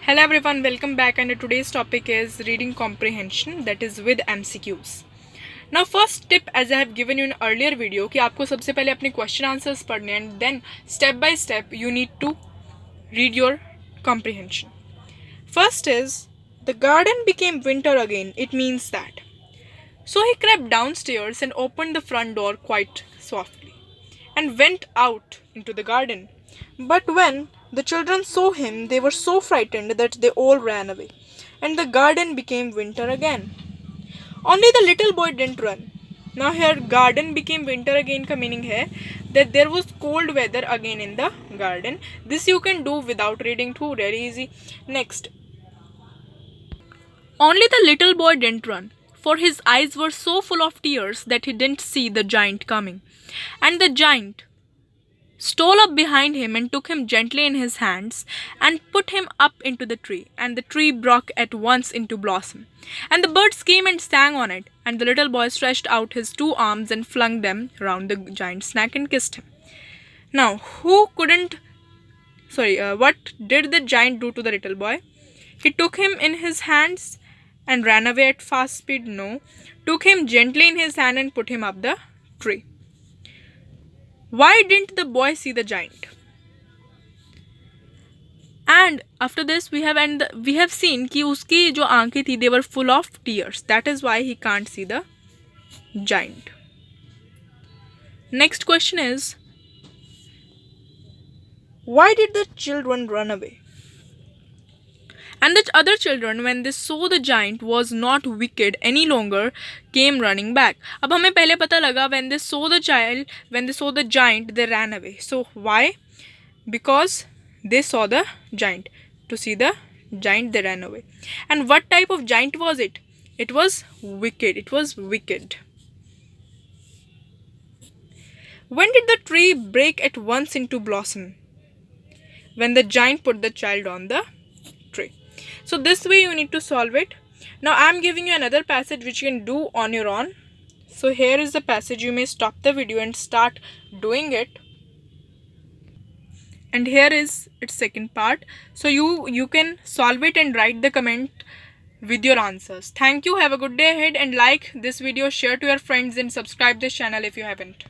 Hello everyone, welcome back, and today's topic is reading comprehension, that is with MCQs. Now first tip, as I have given you in earlier video, कि आपको सबसे पहले अपने question answers पढ़ने हैं, and then step by step you need to read your comprehension. First is, the garden became winter again. It means that. So he crept downstairs and opened the front door quite softly and went out into the garden. But when the children saw him, they were so frightened that they all ran away, and the garden became winter again. Only the little boy didn't run. Now here garden became winter again का meaning है that there was cold weather again in the garden. This you can do without reading too, very easy. Next. Only the little boy didn't run, for his eyes were so full of tears that he didn't see the giant coming. And the giant stole up behind him and took him gently in his hands and put him up into the tree, and the tree broke at once into blossom. And the birds came and sang on it, and the little boy stretched out his two arms and flung them round the giant's neck and kissed him. Now, what did the giant do to the little boy? He took him in his hands and ran away at fast speed? No. Took him gently in his hand and put him up the tree. Why didn't the boy see the giant? And after this we have seen कि उसकी जो आंखें थी, they were full of tears. That is why he can't see the giant. Next question is, why did the children run away? And the other children, when they saw the giant was not wicked any longer, came running back. अब हमें पहले पता लगा when they saw the giant, they ran away. So why? Because they saw the giant. To see the giant, they ran away. And what type of giant was it? It was wicked. It was wicked. When did the tree break at once into blossom? When the giant put the child on the tree. So this way you need to solve it. Now I am giving you another passage which you can do on your own. So here is the passage. You may stop the video and start doing it. And here is its second part. So you can solve it and write the comment with your answers. Thank you. Have a good day ahead, and like this video, share to your friends, and subscribe this channel if you haven't.